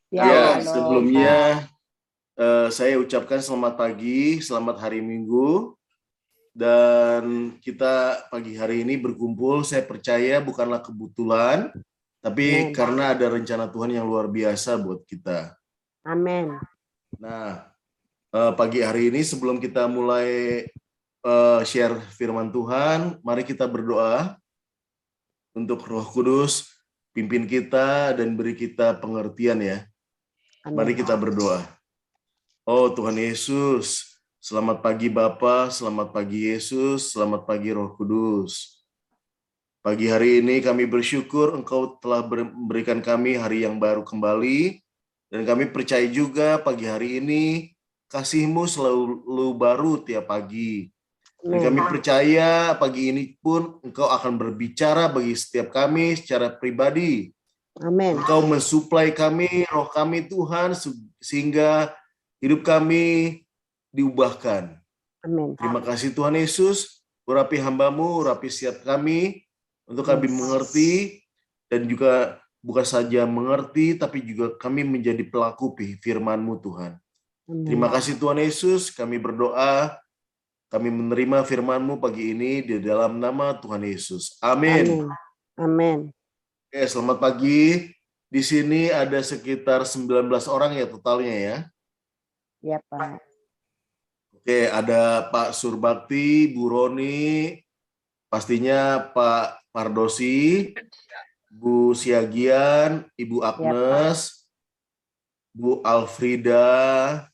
Ya, Ya, halo, sebelumnya saya ucapkan selamat pagi, selamat hari Minggu. Dan kita pagi hari ini berkumpul, saya percaya bukanlah kebetulan, tapi Amin. karena ada rencana Tuhan yang luar biasa buat kita. Amin. Nah, pagi hari ini sebelum kita mulai share firman Tuhan, mari kita berdoa untuk Roh Kudus pimpin kita dan beri kita pengertian ya. Mari Amin. kita berdoa. Oh Tuhan Yesus, selamat pagi Bapa, selamat pagi Yesus, selamat pagi Roh Kudus. Pagi hari ini kami bersyukur Engkau telah memberikan kami hari yang baru kembali, dan kami percaya juga pagi hari ini kasih-Mu selalu baru tiap pagi. Dan kami percaya pagi ini pun Engkau akan berbicara bagi setiap kami secara pribadi. Amin. Engkau mensuplai kami, roh kami Tuhan, sehingga hidup kami diubahkan. Amin. Terima kasih Tuhan Yesus, urapi hamba-Mu, urapi setiap kami, untuk kami mengerti, dan juga bukan saja mengerti, tapi juga kami menjadi pelaku firman-Mu Tuhan. Terima kasih Tuhan Yesus, kami berdoa, kami menerima firman-Mu pagi ini di dalam nama Tuhan Yesus. Amin. Amin. Oke, selamat pagi. Di sini ada sekitar 19 orang ya totalnya ya. Ya, Pak. Oke, ada Pak Surbakti, Bu Roni, pastinya Pak Pardosi, Bu Siagian, Ibu Agnes, Bu Alfrida,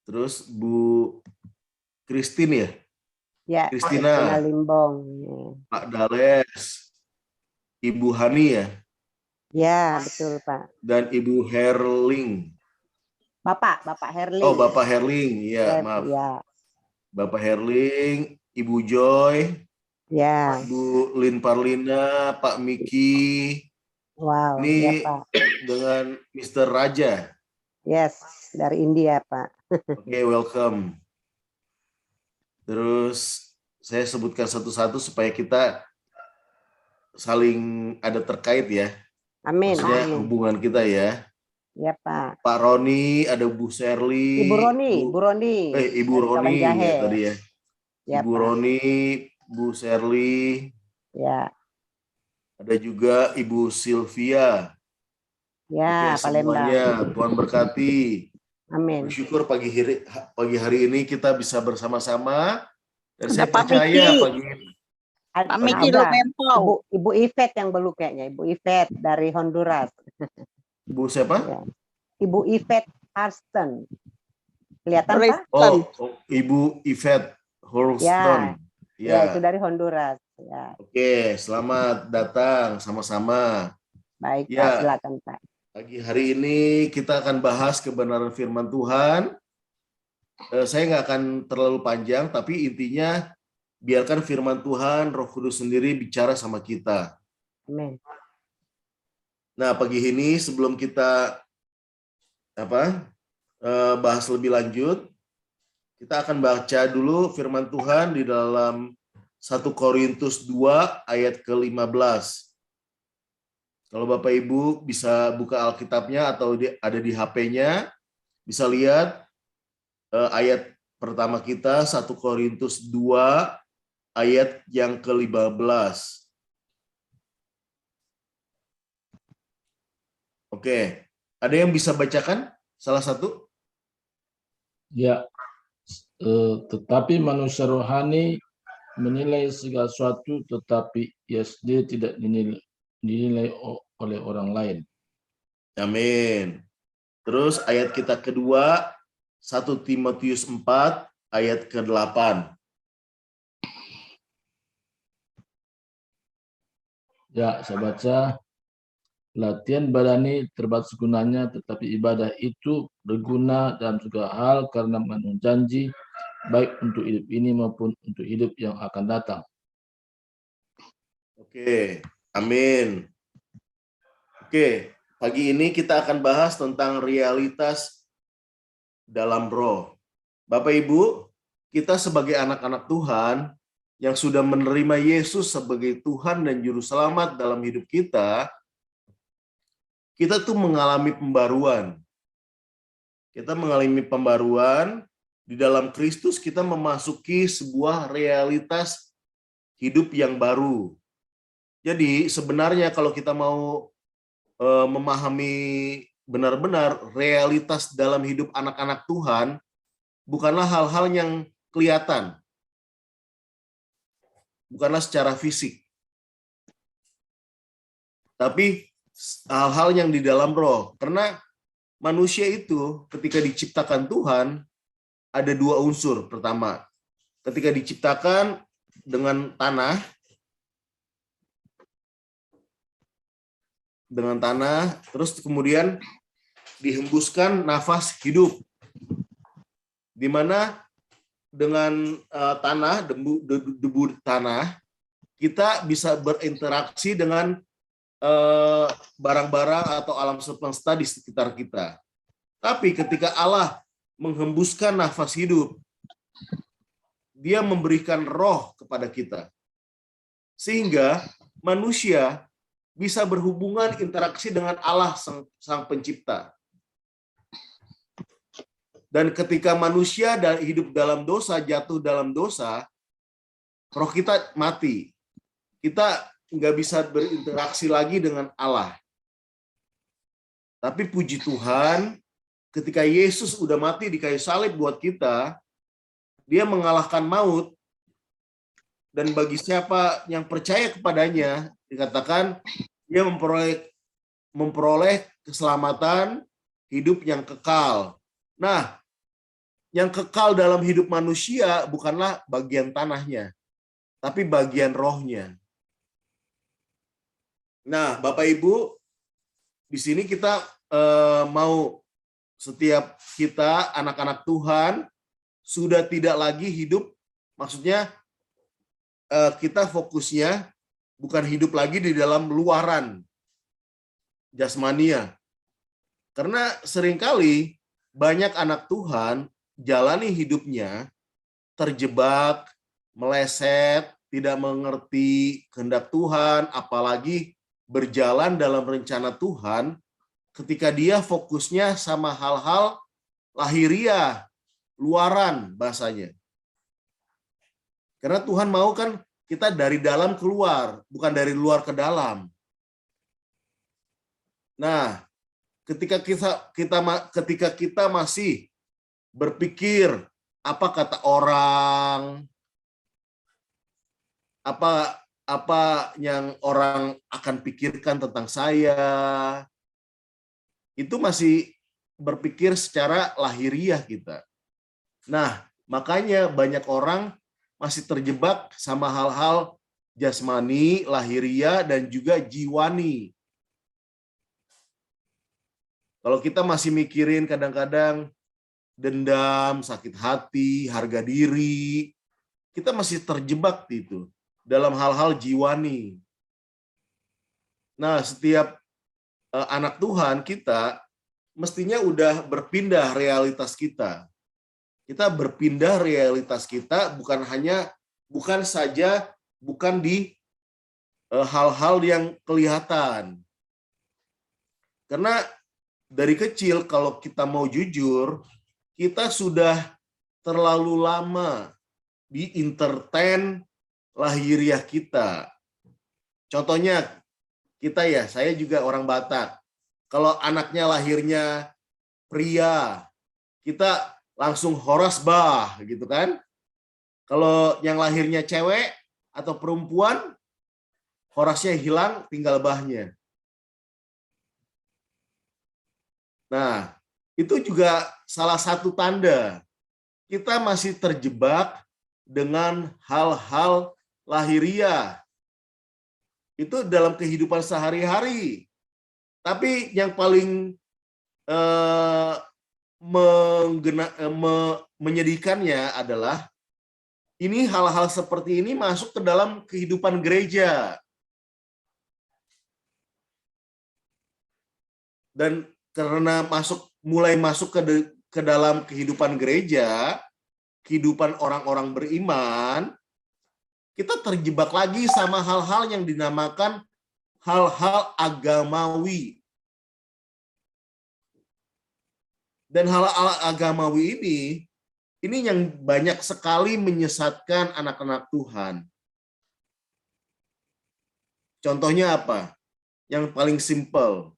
terus Bu Christine ya? Ya, Kristina Limbong. Pak Dales, Ibu Hani ya? Ya, betul Pak. Dan Ibu Herling. Bapak Herling. Oh, Bapak Herling, ya, maaf. Ya. Bapak Herling, Ibu Joy, ya. Bu Lin Parlina, Pak Miki. Wow, Ini ya Pak. dengan Mr. Raja. Yes, dari India Pak. Oke, welcome. Terus saya sebutkan satu-satu supaya kita saling ada terkait ya. Amin. Maksudnya hubungan kita ya. Ya Pak. Pak Roni, ada Bu Sherly. Ibu Roni. Ibu Roni ya tadi ya. Ya, Ibu Pak. Roni, Bu Sherly. Ya. Ada juga Ibu Sylvia. Ya, oke, semuanya Tuhan berkati. Amin. Bersyukur pagi hari ini kita bisa bersama-sama, dan saya Pak percaya Miki. pagi ini Pak Miki Lumempo. Ibu Yvette yang belum kayaknya, Ibu Yvette dari Honduras. Bu siapa? Ya. Ibu Yvette Harston. Kelihatan Pak? Oh, Ibu Yvette Harston. Ya, itu dari Honduras. Ya. Oke, selamat datang sama-sama. Baik, ya. Pak, silakan Pak. Pagi hari ini kita akan bahas kebenaran firman Tuhan. Saya nggak akan terlalu panjang, tapi intinya biarkan firman Tuhan, Roh Kudus sendiri bicara sama kita. Amin. Nah, pagi ini sebelum kita bahas lebih lanjut, kita akan baca dulu firman Tuhan di dalam 1 Korintus 2 ayat ke-15. Kalau Bapak Ibu bisa buka Alkitabnya atau ada di HP-nya, bisa lihat ayat pertama kita 1 Korintus 2 ayat yang ke-15. Oke, ada yang bisa bacakan salah satu? Ya, tetapi manusia rohani menilai segala sesuatu, tetapi ia sendiri tidak dinilai oleh orang lain. Amin. Terus ayat kita kedua, 1 Timotius 4 ayat ke-8. Ya, saya baca. Latihan badani terbatas gunanya, tetapi ibadah itu berguna dalam segala hal karena mengandung janji, baik untuk hidup ini maupun untuk hidup yang akan datang. Oke, amin. Oke, pagi ini kita akan bahas tentang realitas dalam roh. Bapak Ibu, kita sebagai anak-anak Tuhan yang sudah menerima Yesus sebagai Tuhan dan Juru Selamat dalam hidup kita kita tuh mengalami pembaruan. Kita mengalami pembaruan di dalam Kristus, kita memasuki sebuah realitas hidup yang baru. Jadi sebenarnya kalau kita mau memahami benar-benar realitas dalam hidup anak-anak Tuhan, bukanlah hal-hal yang kelihatan. Bukanlah secara fisik. Tapi hal-hal yang di dalam roh. Karena manusia itu ketika diciptakan Tuhan, ada dua unsur. Pertama, ketika diciptakan dengan tanah, terus kemudian dihembuskan nafas hidup, di mana dengan tanah, debu tanah, kita bisa berinteraksi dengan barang-barang atau alam semesta di sekitar kita. Tapi ketika Allah menghembuskan nafas hidup, Dia memberikan roh kepada kita, sehingga manusia bisa berhubungan interaksi dengan Allah sang pencipta. Dan ketika manusia hidup dalam dosa, jatuh dalam dosa, roh kita mati. Kita nggak bisa berinteraksi lagi dengan Allah. Tapi puji Tuhan, ketika Yesus udah mati di kayu salib buat kita, Dia mengalahkan maut, dan bagi siapa yang percaya kepadanya, dikatakan dia memperoleh keselamatan hidup yang kekal. Nah, yang kekal dalam hidup manusia bukanlah bagian tanahnya, tapi bagian rohnya. Nah, Bapak Ibu, di sini kita mau setiap kita anak-anak Tuhan sudah tidak lagi hidup, maksudnya kita fokusnya bukan hidup lagi di dalam luaran jasmania. Karena seringkali banyak anak Tuhan jalani hidupnya terjebak, meleset, tidak mengerti kehendak Tuhan, apalagi berjalan dalam rencana Tuhan ketika dia fokusnya sama hal-hal lahiriah, luaran bahasanya. Karena Tuhan mau kan kita dari dalam keluar, bukan dari luar ke dalam. Nah, ketika kita masih berpikir apa kata orang, apa yang orang akan pikirkan tentang saya, itu masih berpikir secara lahiriah kita. Nah, makanya banyak orang masih terjebak sama hal-hal jasmani, lahiriah, dan juga jiwani. Kalau kita masih mikirin kadang-kadang dendam, sakit hati, harga diri, kita masih terjebak itu dalam hal-hal jiwani. Nah, setiap anak Tuhan kita mestinya udah berpindah realitas kita. Kita berpindah realitas kita bukan di hal-hal yang kelihatan. Karena dari kecil kalau kita mau jujur, kita sudah terlalu lama di entertain lahiriah kita. Contohnya saya juga orang Batak. Kalau anaknya lahirnya pria, kita langsung horas bah gitu kan. Kalau yang lahirnya cewek atau perempuan, horasnya hilang, tinggal bahnya. Nah, itu juga salah satu tanda kita masih terjebak dengan hal-hal lahiriah. Itu dalam kehidupan sehari-hari. Tapi yang paling menyedihkannya adalah ini hal-hal seperti ini masuk ke dalam kehidupan gereja. Dan karena mulai masuk ke dalam kehidupan gereja, kehidupan orang-orang beriman, kita terjebak lagi sama hal-hal yang dinamakan hal-hal agamawi. Dan hal-hal agamawi ini yang banyak sekali menyesatkan anak-anak Tuhan. Contohnya apa? Yang paling simpel.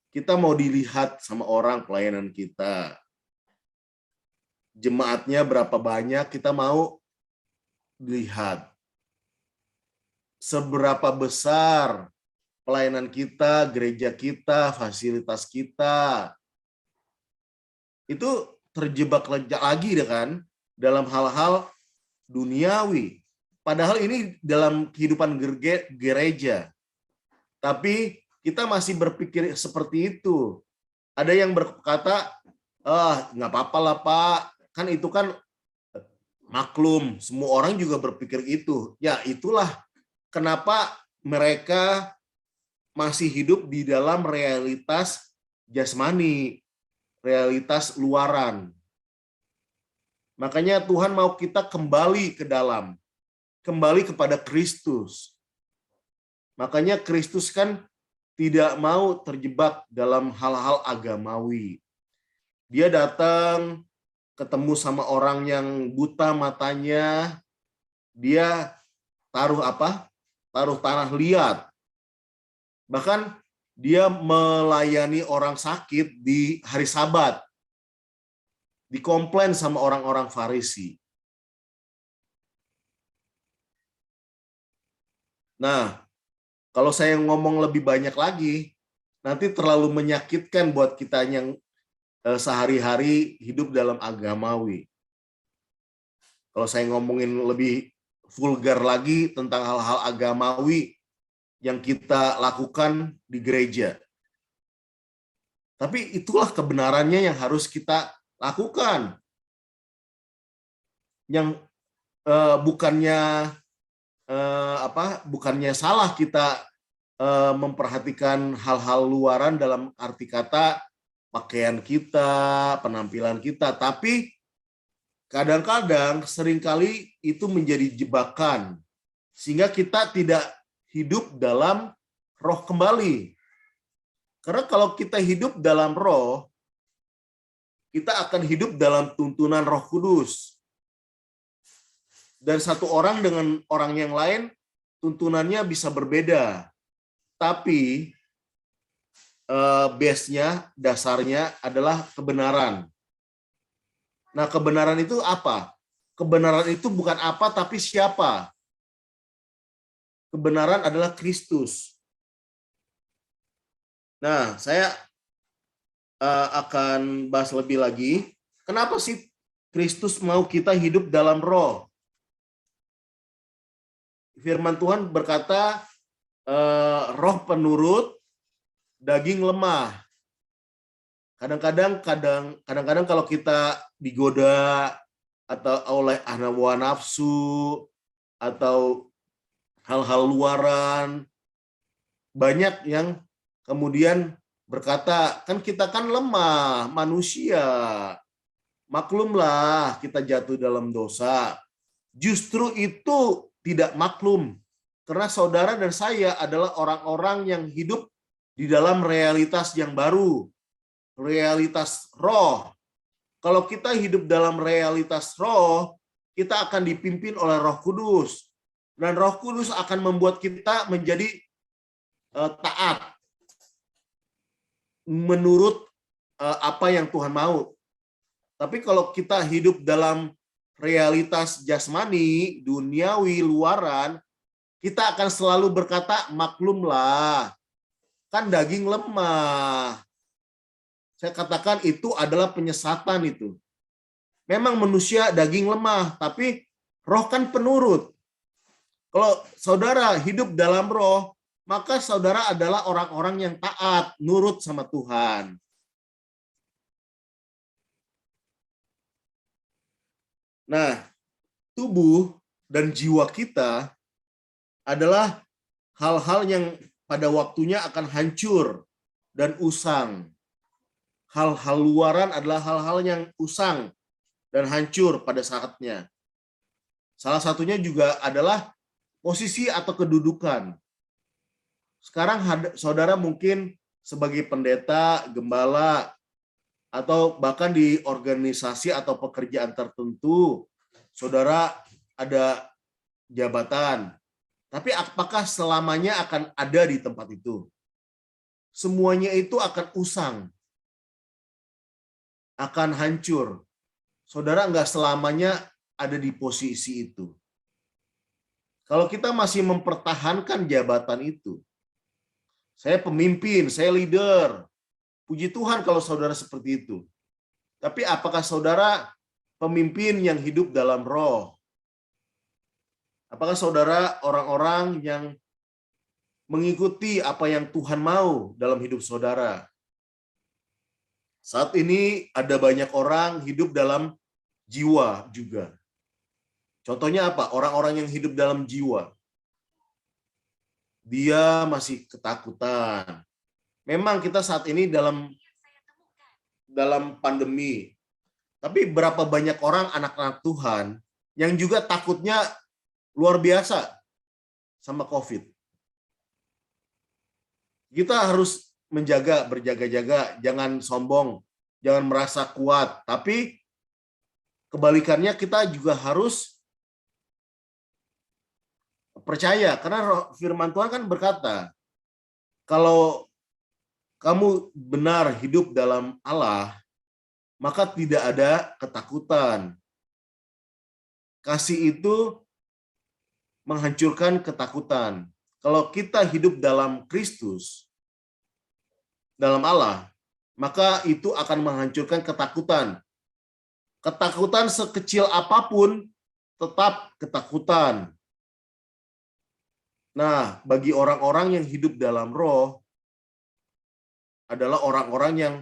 Kita mau dilihat sama orang pelayanan kita. Jemaatnya berapa banyak, kita mau dilihat. Seberapa besar pelayanan kita, gereja kita, fasilitas kita. Itu terjebak lagi kan dalam hal-hal duniawi. Padahal ini dalam kehidupan gereja. Tapi kita masih berpikir seperti itu. Ada yang berkata, nggak apa-apa lah Pak, kan itu kan maklum. Semua orang juga berpikir itu. Ya itulah kenapa mereka masih hidup di dalam realitas jasmani, realitas luaran. Makanya Tuhan mau kita kembali ke dalam, kembali kepada Kristus. Makanya Kristus kan tidak mau terjebak dalam hal-hal agamawi. Dia datang ketemu sama orang yang buta matanya, dia taruh apa? Taruh tanah liat. Bahkan dia melayani orang sakit di hari Sabat. Dikomplain sama orang-orang Farisi. Nah, kalau saya ngomong lebih banyak lagi, nanti terlalu menyakitkan buat kita yang sehari-hari hidup dalam agamawi. Kalau saya ngomongin lebih vulgar lagi tentang hal-hal agamawi yang kita lakukan di gereja. Tapi itulah kebenarannya yang harus kita lakukan. Yang bukannya salah kita memperhatikan hal-hal luaran dalam arti kata pakaian kita, penampilan kita, tapi kadang-kadang seringkali itu menjadi jebakan sehingga kita tidak hidup dalam roh kembali. Karena kalau kita hidup dalam roh, kita akan hidup dalam tuntunan Roh Kudus. Dan satu orang dengan orang yang lain, tuntunannya bisa berbeda. Tapi base-nya, dasarnya adalah kebenaran. Nah, kebenaran itu apa? Kebenaran itu bukan apa, tapi siapa? Kebenaran adalah Kristus. Nah, saya akan bahas lebih lagi. Kenapa sih Kristus mau kita hidup dalam roh? Firman Tuhan berkata, roh penurut, daging lemah. Kadang-kadang kalau kita digoda atau oleh hawa nafsu atau hal-hal luaran, banyak yang kemudian berkata, kan kita kan lemah, manusia. Maklumlah kita jatuh dalam dosa. Justru itu tidak maklum. Karena saudara dan saya adalah orang-orang yang hidup di dalam realitas yang baru. Realitas roh. Kalau kita hidup dalam realitas roh, kita akan dipimpin oleh Roh Kudus. Dan Roh Kudus akan membuat kita menjadi taat menurut apa yang Tuhan mau. Tapi kalau kita hidup dalam realitas jasmani, duniawi, luaran, kita akan selalu berkata, maklumlah, kan daging lemah. Saya katakan itu adalah penyesatan itu. Memang manusia daging lemah, tapi roh kan penurut. Kalau saudara hidup dalam roh, maka saudara adalah orang-orang yang taat, nurut sama Tuhan. Nah, tubuh dan jiwa kita adalah hal-hal yang pada waktunya akan hancur dan usang. Hal-hal luaran adalah hal-hal yang usang dan hancur pada saatnya. Salah satunya juga adalah posisi atau kedudukan. Sekarang saudara mungkin sebagai pendeta, gembala, atau bahkan di organisasi atau pekerjaan tertentu, saudara ada jabatan. Tapi apakah selamanya akan ada di tempat itu? Semuanya itu akan usang, akan hancur. Saudara nggak selamanya ada di posisi itu. Kalau kita masih mempertahankan jabatan itu, saya pemimpin, saya leader, puji Tuhan kalau saudara seperti itu. Tapi apakah saudara pemimpin yang hidup dalam roh? Apakah saudara orang-orang yang mengikuti apa yang Tuhan mau dalam hidup saudara? Saat ini ada banyak orang hidup dalam jiwa juga. Contohnya apa? Orang-orang yang hidup dalam jiwa. Dia masih ketakutan. Memang kita saat ini dalam pandemi. Tapi berapa banyak orang anak-anak Tuhan yang juga takutnya luar biasa sama COVID. Kita harus berjaga-jaga, jangan sombong, jangan merasa kuat. Tapi kebalikannya kita juga harus percaya, karena firman Tuhan kan berkata, kalau kamu benar hidup dalam Allah, maka tidak ada ketakutan. Kasih itu menghancurkan ketakutan. Kalau kita hidup dalam Kristus, dalam Allah, maka itu akan menghancurkan ketakutan. Ketakutan sekecil apapun tetap ketakutan. Nah, bagi orang-orang yang hidup dalam roh adalah orang-orang yang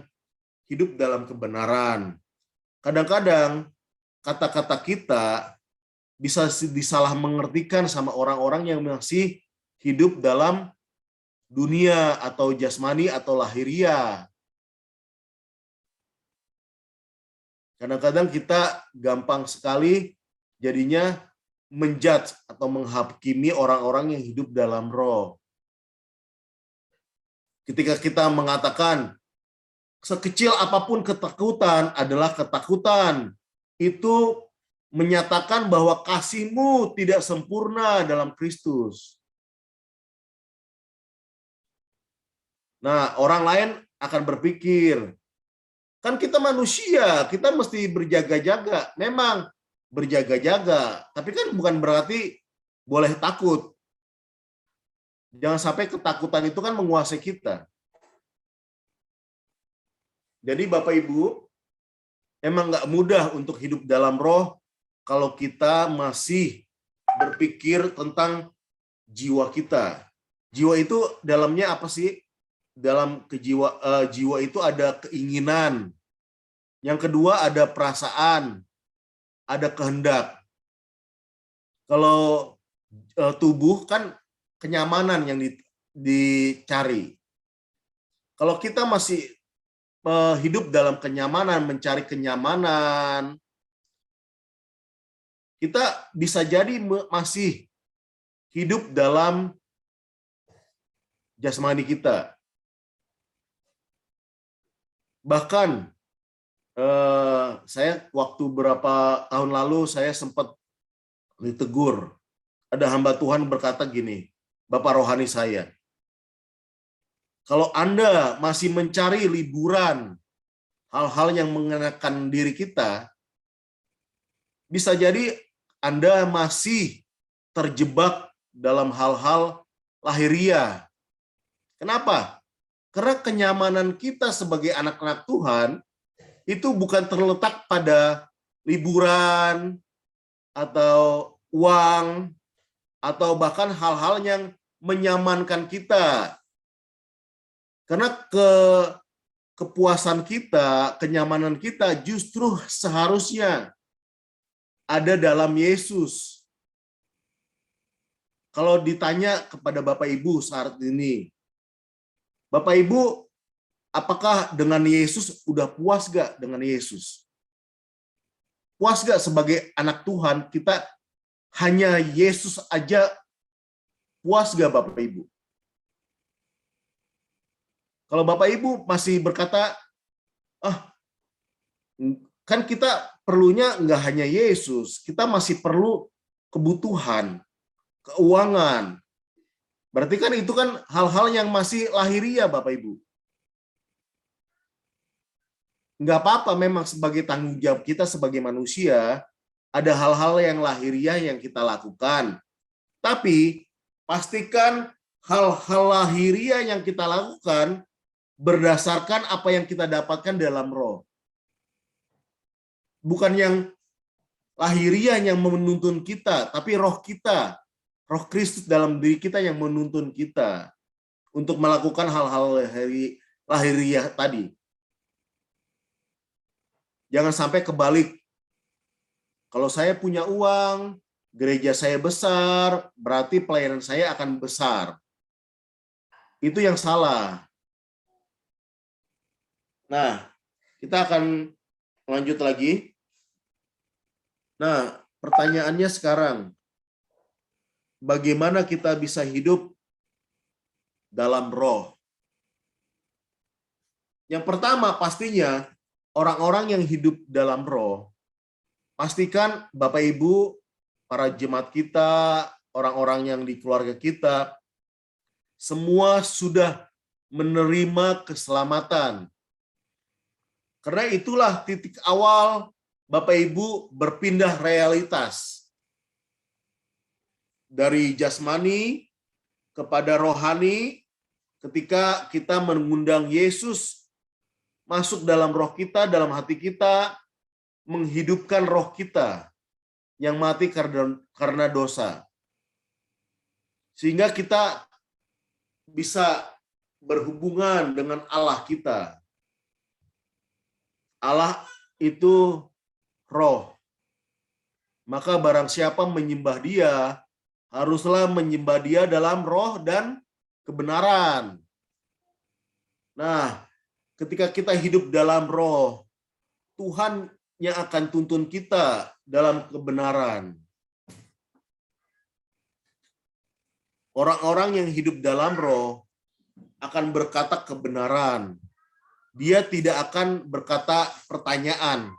hidup dalam kebenaran. Kadang-kadang kata-kata kita bisa disalah mengertikan sama orang-orang yang masih hidup dalam dunia atau jasmani atau lahiriah. Kadang-kadang kita gampang sekali jadinya menjudge atau menghakimi orang-orang yang hidup dalam roh. Ketika kita mengatakan sekecil apapun ketakutan adalah ketakutan, itu menyatakan bahwa kasih-Mu tidak sempurna dalam Kristus. Nah, orang lain akan berpikir, kan kita manusia, kita mesti berjaga-jaga. Memang berjaga-jaga, tapi kan bukan berarti boleh takut. Jangan sampai ketakutan itu kan menguasai kita. Jadi Bapak Ibu, emang nggak mudah untuk hidup dalam roh kalau kita masih berpikir tentang jiwa kita. Jiwa itu dalamnya apa sih? Dalam jiwa itu ada keinginan. Yang kedua ada perasaan, ada kehendak. Kalau tubuh kan kenyamanan yang dicari. Kalau kita masih hidup dalam kenyamanan, mencari kenyamanan, kita bisa jadi masih hidup dalam jasmani kita. Bahkan saya waktu berapa tahun lalu saya sempat ditegur. Ada hamba Tuhan berkata gini, Bapak rohani saya, kalau Anda masih mencari liburan, hal-hal yang mengenakan diri kita, bisa jadi Anda masih terjebak dalam hal-hal lahiriah. Kenapa? Karena kenyamanan kita sebagai anak-anak Tuhan itu bukan terletak pada liburan atau uang atau bahkan hal-hal yang menyamankan kita. Karena kepuasan kita, kenyamanan kita justru seharusnya ada dalam Yesus. Kalau ditanya kepada Bapak Ibu saat ini, Bapak Ibu, apakah dengan Yesus udah puas gak dengan Yesus? Puas gak sebagai anak Tuhan, kita hanya Yesus aja puas gak Bapak Ibu? Kalau Bapak Ibu masih berkata, Kan kita perlunya nggak hanya Yesus, kita masih perlu kebutuhan, keuangan. Berarti kan itu kan hal-hal yang masih lahiriah, Bapak Ibu. Nggak apa-apa memang sebagai tanggung jawab kita sebagai manusia, ada hal-hal yang lahiriah yang kita lakukan. Tapi pastikan hal-hal lahiriah yang kita lakukan berdasarkan apa yang kita dapatkan dalam roh. Bukan yang lahiriah yang menuntun kita, tapi roh kita, roh Kristus dalam diri kita yang menuntun kita untuk melakukan hal-hal lahiriah tadi. Jangan sampai kebalik. Kalau saya punya uang, gereja saya besar, berarti pelayanan saya akan besar. Itu yang salah. Nah, kita akan lanjut lagi. Nah, pertanyaannya sekarang, bagaimana kita bisa hidup dalam roh? Yang pertama pastinya, orang-orang yang hidup dalam roh, pastikan Bapak Ibu, para jemaat kita, orang-orang yang di keluarga kita, semua sudah menerima keselamatan. Karena itulah titik awal Bapak Ibu berpindah realitas dari jasmani kepada rohani ketika kita mengundang Yesus masuk dalam roh kita, dalam hati kita, menghidupkan roh kita yang mati karena dosa. Sehingga kita bisa berhubungan dengan Allah kita. Allah itu roh. Maka barang siapa menyembah dia, haruslah menyembah dia dalam roh dan kebenaran. Nah, ketika kita hidup dalam roh, Tuhan yang akan tuntun kita dalam kebenaran. Orang-orang yang hidup dalam roh akan berkata kebenaran. Dia tidak akan berkata pertanyaan.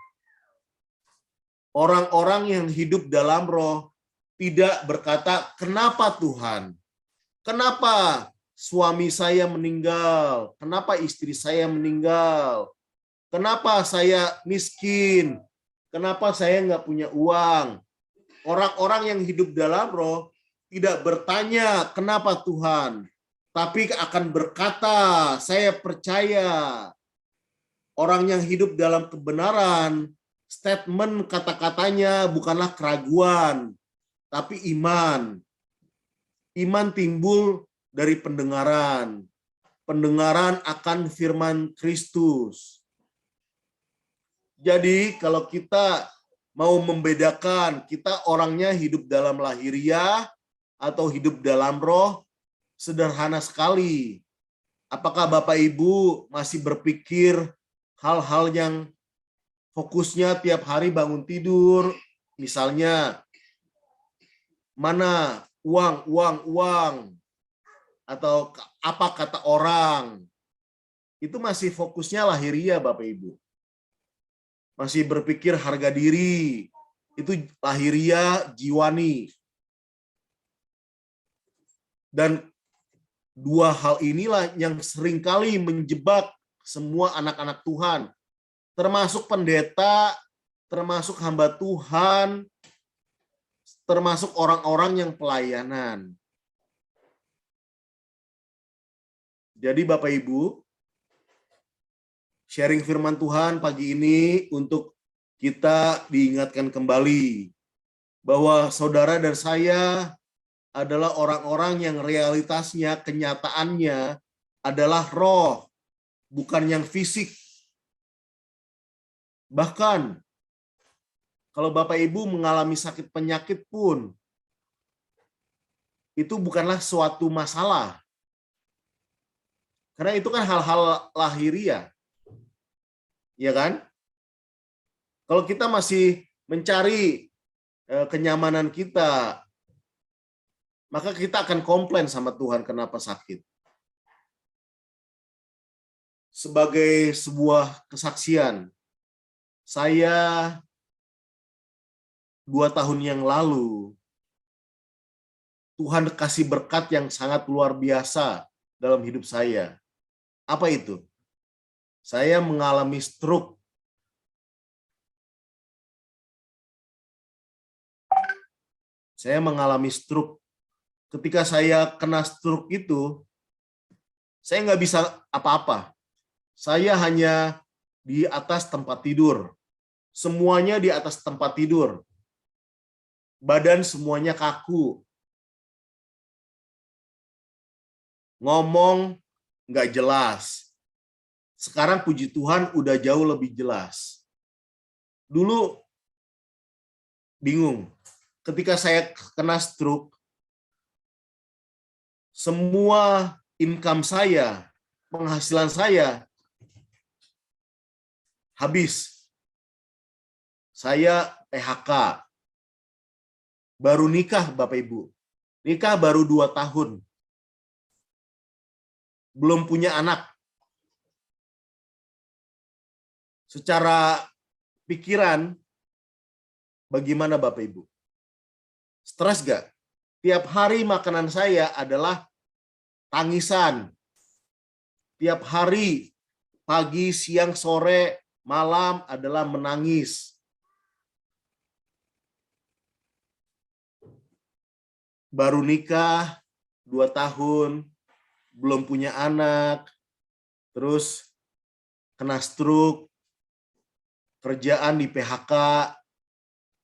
Orang-orang yang hidup dalam roh tidak berkata, "Kenapa Tuhan? Kenapa suami saya meninggal? Kenapa istri saya meninggal? Kenapa saya miskin? Kenapa saya nggak punya uang?" Orang-orang yang hidup dalam roh tidak bertanya, "Kenapa Tuhan?" Tapi akan berkata, "Saya percaya." Orang yang hidup dalam kebenaran, statement kata-katanya bukanlah keraguan, tapi iman. Iman timbul dari pendengaran. Pendengaran akan firman Kristus. Jadi kalau kita mau membedakan kita orangnya hidup dalam lahiriah atau hidup dalam roh, sederhana sekali. Apakah Bapak Ibu masih berpikir hal-hal yang fokusnya tiap hari bangun tidur, misalnya mana uang, atau apa kata orang, itu masih fokusnya lahiriah Bapak Ibu. Masih berpikir harga diri, itu lahiriah jiwani. Dan dua hal inilah yang seringkali menjebak semua anak-anak Tuhan, termasuk pendeta, termasuk hamba Tuhan, termasuk orang-orang yang pelayanan. Jadi Bapak Ibu, sharing firman Tuhan pagi ini untuk kita diingatkan kembali bahwa saudara dan saya adalah orang-orang yang realitasnya, kenyataannya adalah roh, bukan yang fisik. Bahkan kalau Bapak Ibu mengalami sakit penyakit pun, itu bukanlah suatu masalah. Karena itu kan hal-hal lahiriah. Ya kan? Kalau kita masih mencari kenyamanan kita, maka kita akan komplain sama Tuhan kenapa sakit. Sebagai sebuah kesaksian, saya 2 tahun yang lalu, Tuhan kasih berkat yang sangat luar biasa dalam hidup saya. Apa itu? Saya mengalami stroke. Saya mengalami stroke. Ketika saya kena stroke itu, saya nggak bisa apa-apa. Saya hanya di atas tempat tidur. Semuanya di atas tempat tidur. Badan semuanya kaku. Ngomong nggak jelas. Sekarang puji Tuhan udah jauh lebih jelas. Dulu bingung. Ketika saya kena stroke, semua income saya, penghasilan saya habis. Saya PHK. Baru nikah, Bapak Ibu. Nikah baru 2 tahun. Belum punya anak. Secara pikiran, bagaimana Bapak Ibu? Stres gak? Tiap hari makanan saya adalah tangisan. Tiap hari, pagi, siang, sore, malam adalah menangis. Baru nikah, 2 tahun, belum punya anak, terus kena stroke, kerjaan di PHK,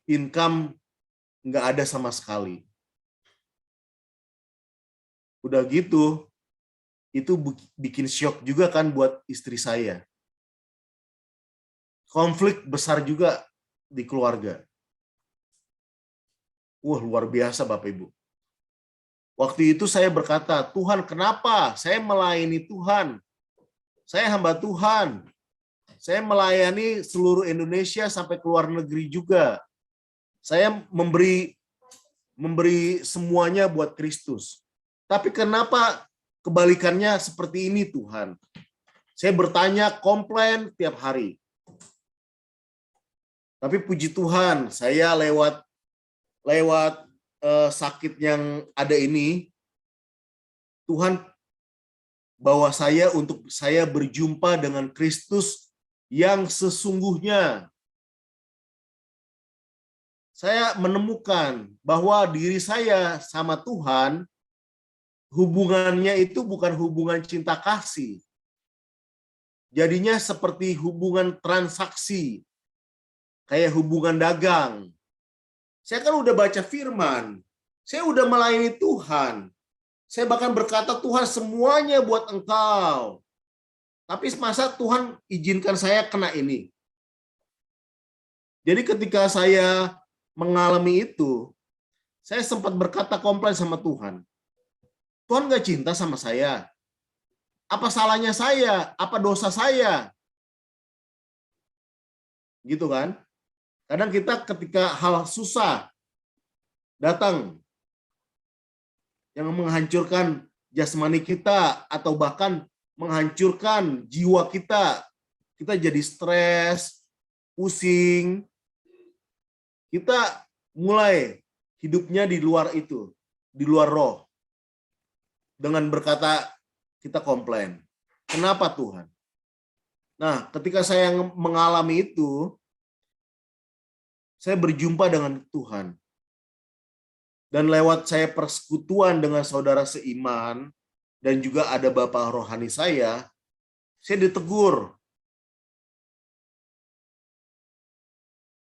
income nggak ada sama sekali. Udah gitu, itu bikin shock juga kan buat istri saya. Konflik besar juga di keluarga. Wah, luar biasa Bapak Ibu. Waktu itu saya berkata, Tuhan kenapa? Saya melayani Tuhan. Saya hamba Tuhan. Saya melayani seluruh Indonesia sampai ke luar negeri juga. Saya memberi semuanya buat Kristus. Tapi kenapa kebalikannya seperti ini Tuhan? Saya bertanya, komplain tiap hari. Tapi puji Tuhan, saya lewat sakit yang ada ini, Tuhan bawa saya untuk saya berjumpa dengan Kristus yang sesungguhnya. Saya menemukan bahwa diri saya sama Tuhan, hubungannya itu bukan hubungan cinta kasih. Jadinya seperti hubungan transaksi, kayak hubungan dagang. Saya kan udah baca firman, saya udah melayani Tuhan. Saya bahkan berkata, Tuhan semuanya buat Engkau. Tapi masa Tuhan izinkan saya kena ini? Jadi ketika saya mengalami itu, saya sempat berkata komplain sama Tuhan. Tuhan gak cinta sama saya. Apa salahnya saya? Apa dosa saya? Gitu kan? Kadang kita ketika hal susah datang yang menghancurkan jasmani kita atau bahkan menghancurkan jiwa kita, kita jadi stres, pusing, kita mulai hidupnya di luar itu, di luar roh. Dengan berkata kita komplain. Kenapa Tuhan? Nah, ketika saya mengalami itu, saya berjumpa dengan Tuhan. Dan lewat saya persekutuan dengan saudara seiman, dan juga ada bapak rohani saya ditegur.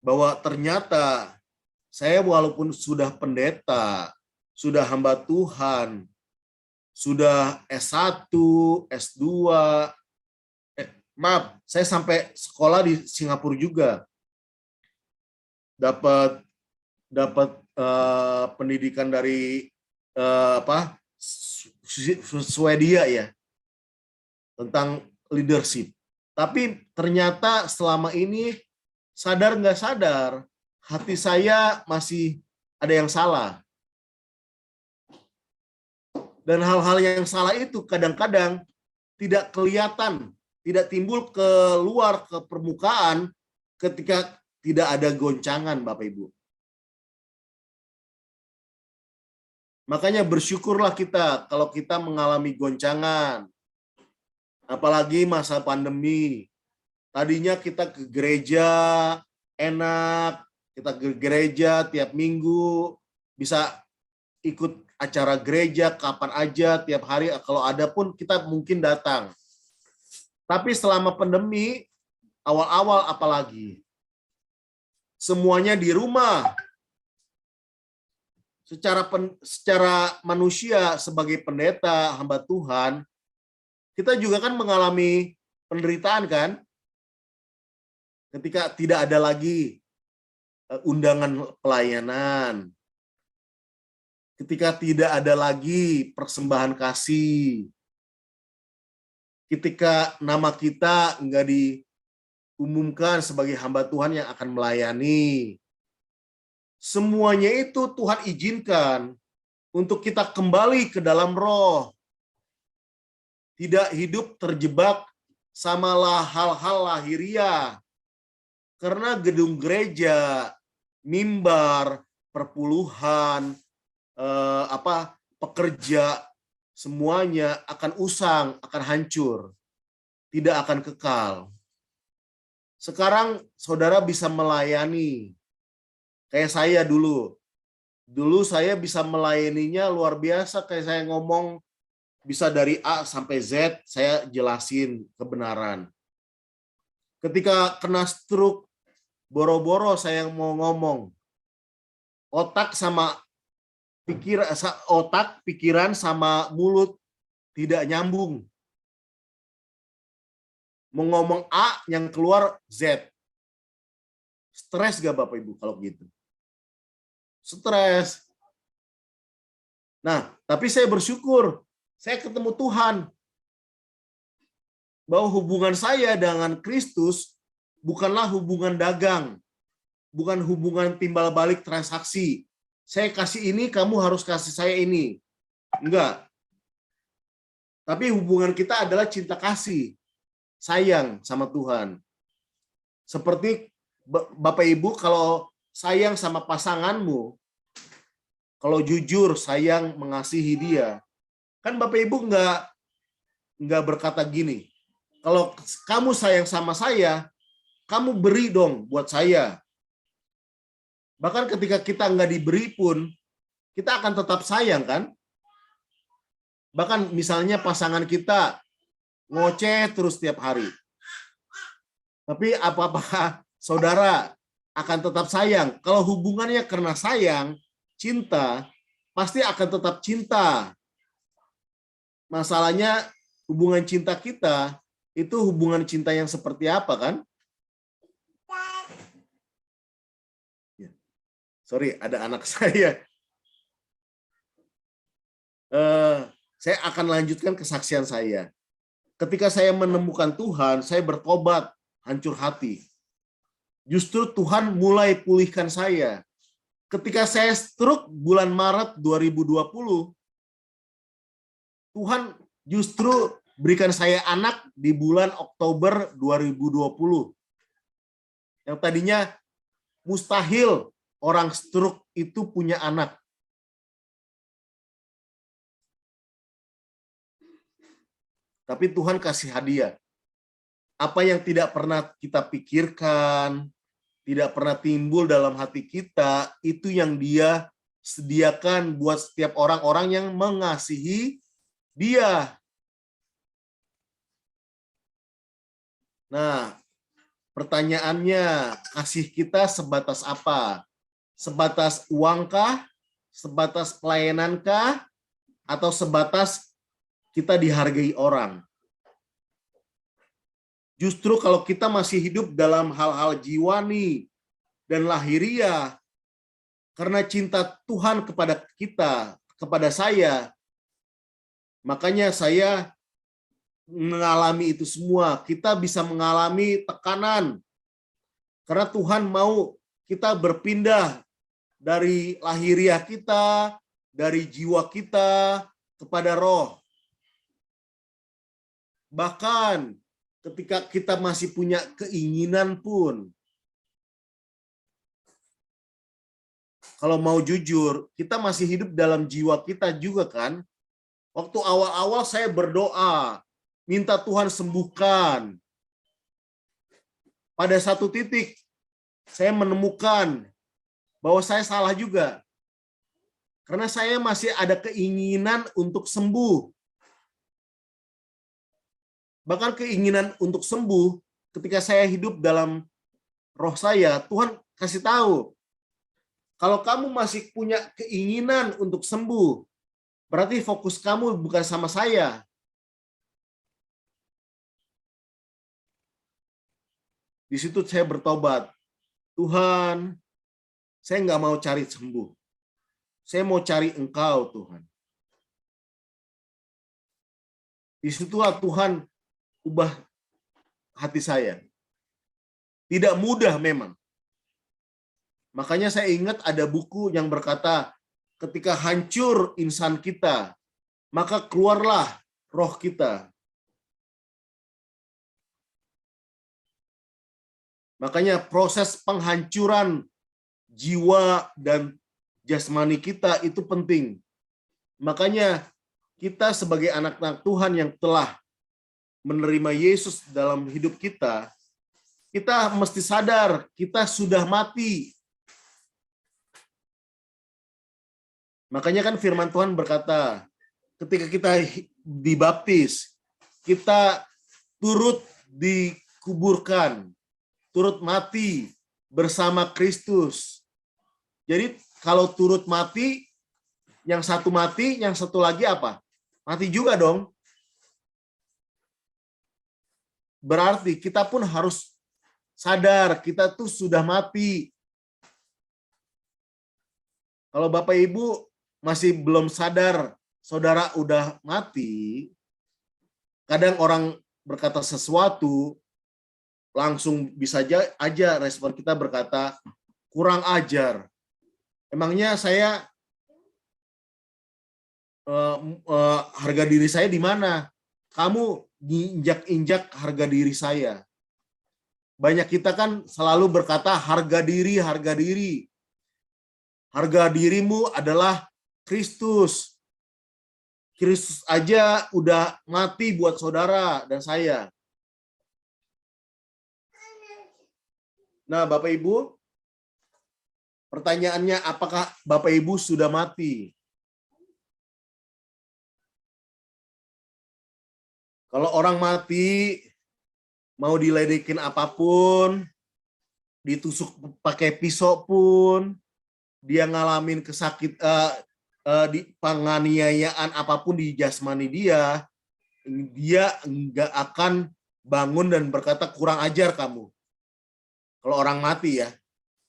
Bahwa ternyata saya walaupun sudah pendeta, sudah hamba Tuhan, sudah S1, S2, saya sampai sekolah di Singapura juga. Dapat pendidikan dari Swedia ya, tentang leadership. Tapi ternyata selama ini sadar nggak sadar, hati saya masih ada yang salah. Dan hal-hal yang salah itu kadang-kadang tidak kelihatan, tidak timbul keluar ke permukaan ketika tidak ada goncangan, Bapak Ibu. Makanya bersyukurlah kita kalau kita mengalami goncangan. Apalagi masa pandemi. Tadinya kita ke gereja enak, kita ke gereja tiap minggu, bisa ikut acara gereja kapan aja, tiap hari, kalau ada pun kita mungkin datang. Tapi selama pandemi, awal-awal apalagi, semuanya di rumah. Secara manusia sebagai pendeta, hamba Tuhan, kita juga kan mengalami penderitaan kan? Ketika tidak ada lagi undangan pelayanan, ketika tidak ada lagi persembahan kasih, ketika nama kita enggak diumumkan sebagai hamba Tuhan yang akan melayani, semuanya itu Tuhan izinkan untuk kita kembali ke dalam roh, tidak hidup terjebak sama hal-hal lahiriah. Karena gedung gereja, mimbar, perpuluhan, pekerja, semuanya akan usang, akan hancur, tidak akan kekal. Sekarang saudara bisa melayani, kayak saya dulu. Dulu saya bisa melayaninya luar biasa, kayak saya ngomong bisa dari A sampai Z, saya jelasin kebenaran. Ketika kena stroke, boro-boro saya mau ngomong, otak, pikiran sama mulut tidak nyambung. Mau ngomong A, yang keluar Z. Stres gak Bapak Ibu kalau gitu? Stres. Nah, tapi saya bersyukur, saya ketemu Tuhan. Bahwa hubungan saya dengan Kristus bukanlah hubungan dagang, bukan hubungan timbal balik transaksi. Saya kasih ini, kamu harus kasih saya ini. Enggak. Tapi hubungan kita adalah cinta kasih, sayang sama Tuhan. Seperti Bapak Ibu kalau sayang sama pasanganmu, kalau jujur sayang mengasihi dia, kan Bapak Ibu enggak berkata gini, kalau kamu sayang sama saya, kamu beri dong buat saya. Bahkan ketika kita nggak diberi pun, kita akan tetap sayang kan? Bahkan misalnya pasangan kita ngoceh terus tiap hari. Tapi apakah saudara akan tetap sayang? Kalau hubungannya karena sayang, cinta, pasti akan tetap cinta. Masalahnya hubungan cinta kita, itu hubungan cinta yang seperti apa kan? Sorry, ada anak saya. Saya akan lanjutkan kesaksian saya. Ketika saya menemukan Tuhan, saya bertobat, hancur hati. Justru Tuhan mulai pulihkan saya. Ketika saya stroke bulan Maret 2020, Tuhan justru berikan saya anak di bulan Oktober 2020. Yang tadinya mustahil orang stroke itu punya anak. Tapi Tuhan kasih hadiah. Apa yang tidak pernah kita pikirkan, tidak pernah timbul dalam hati kita, itu yang Dia sediakan buat setiap orang-orang yang mengasihi Dia. Nah, pertanyaannya, kasih kita sebatas apa? Sebatas uangkah? Sebatas pelayanankah? Atau sebatas kita dihargai orang? Justru kalau kita masih hidup dalam hal-hal jiwani dan lahiriah, karena cinta Tuhan kepada kita, kepada saya, makanya saya mengalami itu semua. Kita bisa mengalami tekanan, karena Tuhan mau kita berpindah dari lahiriah kita, dari jiwa kita, kepada roh. Bahkan ketika kita masih punya keinginan pun, kalau mau jujur, kita masih hidup dalam jiwa kita juga kan. Waktu awal-awal saya berdoa, minta Tuhan sembuhkan. Pada satu titik, saya menemukan bahwa saya salah juga. Karena saya masih ada keinginan untuk sembuh. Bahkan keinginan untuk sembuh, ketika saya hidup dalam roh saya, Tuhan kasih tahu, kalau kamu masih punya keinginan untuk sembuh, berarti fokus kamu bukan sama saya. Di situ saya bertobat. Tuhan, saya nggak mau cari sembuh. Saya mau cari Engkau, Tuhan. Di situlah Tuhan ubah hati saya. Tidak mudah memang. Makanya saya ingat ada buku yang berkata, ketika hancur insan kita, maka keluarlah roh kita. Makanya proses penghancuran jiwa dan jasmani kita itu penting. Makanya kita sebagai anak-anak Tuhan yang telah menerima Yesus dalam hidup kita, kita mesti sadar kita sudah mati. Makanya kan firman Tuhan berkata, ketika kita dibaptis, kita turut dikuburkan, turut mati bersama Kristus. Jadi kalau turut mati, yang satu mati, yang satu lagi apa? Mati juga dong. Berarti kita pun harus sadar kita tuh sudah mati. Kalau Bapak Ibu masih belum sadar saudara udah mati, kadang orang berkata sesuatu, langsung bisa aja respon kita berkata, kurang ajar. Emangnya saya harga diri saya di mana? Kamu injak-injak harga diri saya. Banyak kita kan selalu berkata harga diri, harga diri. Harga dirimu adalah Kristus. Kristus aja udah mati buat saudara dan saya. Nah, Bapak Ibu, pertanyaannya apakah Bapak Ibu sudah mati? Kalau orang mati, mau diledekin apapun, ditusuk pakai pisau pun, dia ngalamin di penganiayaan apapun di jasmani dia nggak akan bangun dan berkata kurang ajar kamu. Kalau orang mati ya.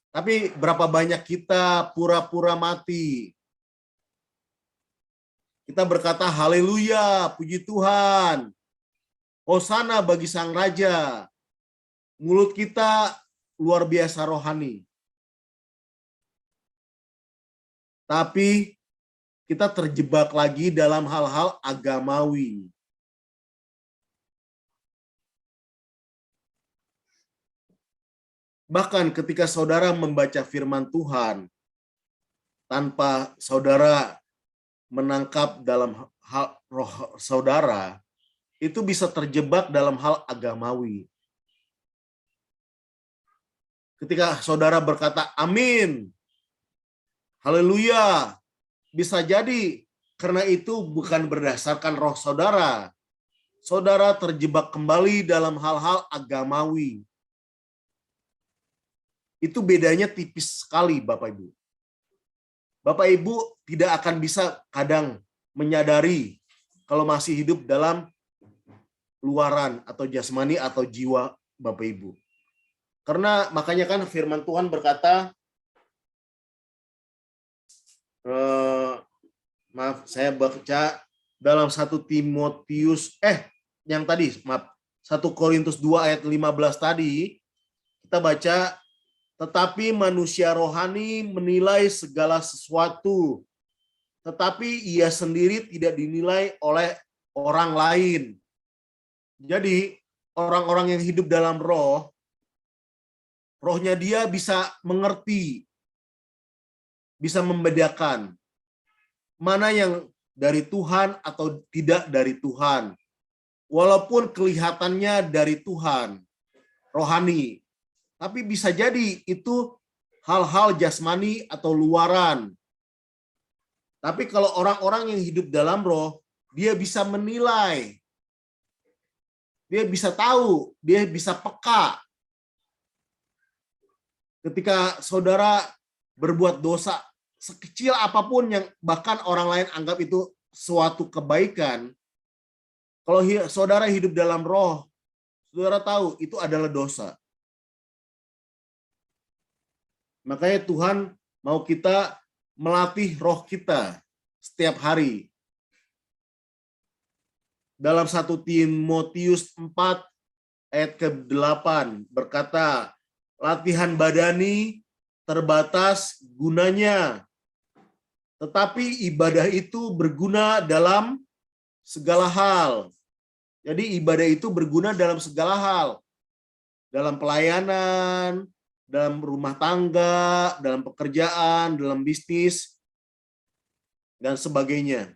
Tapi berapa banyak kita pura-pura mati? Kita berkata haleluya, puji Tuhan. Hosana bagi Sang Raja. Mulut kita luar biasa rohani. Tapi kita terjebak lagi dalam hal-hal agamawi. Bahkan ketika saudara membaca firman Tuhan, tanpa saudara menangkap dalam hal roh saudara, itu bisa terjebak dalam hal agamawi. Ketika saudara berkata amin, haleluya, bisa jadi karena itu bukan berdasarkan roh saudara. Saudara terjebak kembali dalam hal-hal agamawi. Itu bedanya tipis sekali, Bapak Ibu. Bapak Ibu tidak akan bisa kadang menyadari kalau masih hidup dalam luaran atau jasmani atau jiwa Bapak Ibu. Karena makanya kan firman Tuhan berkata, maaf, saya baca dalam 1 Timotius, yang tadi, maaf, 1 Korintus 2 ayat 15 tadi, kita baca, tetapi manusia rohani menilai segala sesuatu, tetapi ia sendiri tidak dinilai oleh orang lain. Jadi, orang-orang yang hidup dalam roh, rohnya dia bisa mengerti. bisa membedakan mana yang dari Tuhan atau tidak dari Tuhan. Walaupun kelihatannya dari Tuhan, rohani, tapi bisa jadi itu hal-hal jasmani atau luaran. Tapi kalau orang-orang yang hidup dalam roh, dia bisa menilai, dia bisa tahu, dia bisa peka. Ketika saudara berbuat dosa sekecil apapun yang bahkan orang lain anggap itu suatu kebaikan, kalau saudara hidup dalam roh, saudara tahu itu adalah dosa. Makanya Tuhan mau kita melatih roh kita setiap hari. Dalam 1 Timotius 4 ayat ke-8 berkata, latihan badani terbatas gunanya, tetapi ibadah itu berguna dalam segala hal. Jadi ibadah itu berguna dalam segala hal. Dalam pelayanan, dalam rumah tangga, dalam pekerjaan, dalam bisnis, dan sebagainya.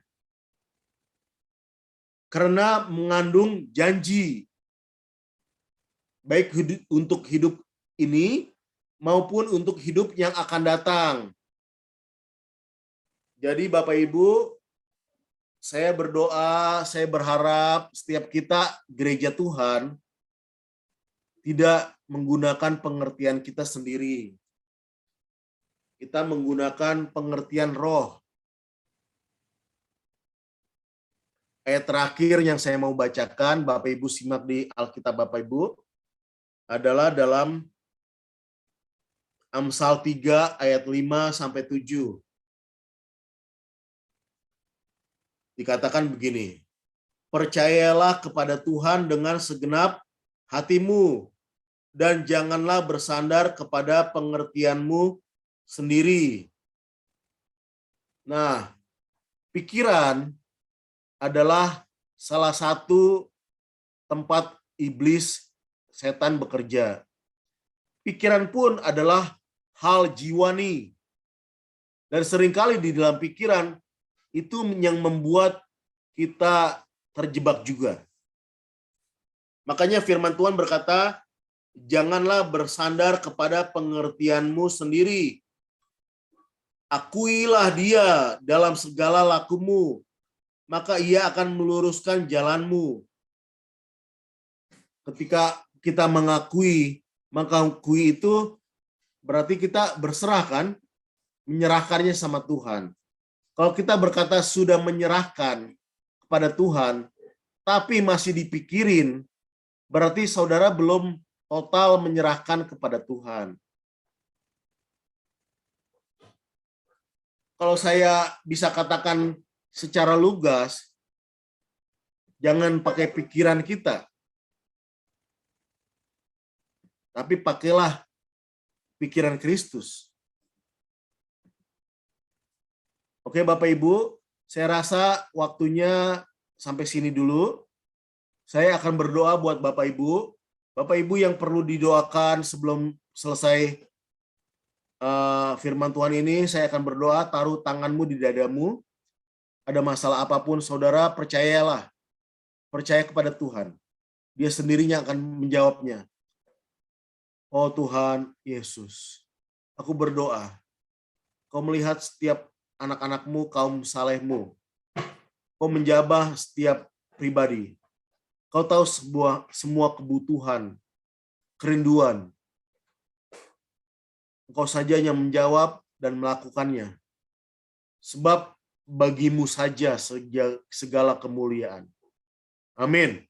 Karena mengandung janji, baik untuk hidup ini maupun untuk hidup yang akan datang. Jadi Bapak Ibu, saya berdoa, saya berharap setiap kita gereja Tuhan tidak menggunakan pengertian kita sendiri. Kita menggunakan pengertian roh. Ayat terakhir yang saya mau bacakan, Bapak Ibu simak di Alkitab Bapak Ibu, adalah dalam Amsal 3 ayat 5-7. Dikatakan begini, percayalah kepada Tuhan dengan segenap hatimu, dan janganlah bersandar kepada pengertianmu sendiri. Nah, pikiran adalah salah satu tempat iblis setan bekerja. Pikiran pun adalah hal jiwani. Dan seringkali di dalam pikiran itu yang membuat kita terjebak juga. Makanya firman Tuhan berkata, janganlah bersandar kepada pengertianmu sendiri. Akuilah dia dalam segala lakumu, maka ia akan meluruskan jalanmu. Ketika kita mengakui, mengakui itu berarti kita berserah kan? Menyerahkannya sama Tuhan. Kalau kita berkata sudah menyerahkan kepada Tuhan, tapi masih dipikirin, berarti saudara belum total menyerahkan kepada Tuhan. Kalau saya bisa katakan secara lugas, jangan pakai pikiran kita, tapi pakailah pikiran Kristus. Oke Bapak Ibu, saya rasa waktunya sampai sini dulu. Saya akan berdoa buat Bapak Ibu. Bapak Ibu yang perlu didoakan sebelum selesai firman Tuhan ini, saya akan berdoa, taruh tanganmu di dadamu. Ada masalah apapun, saudara percayalah. Percaya kepada Tuhan. Dia sendirinya akan menjawabnya. Oh Tuhan Yesus, aku berdoa. Kau melihat setiap anak-anakmu, kaum salehmu. Kau menjabah setiap pribadi. Kau tahu semua kebutuhan, kerinduan. Engkau saja yang menjawab dan melakukannya. Sebab bagimu saja segala kemuliaan. Amin.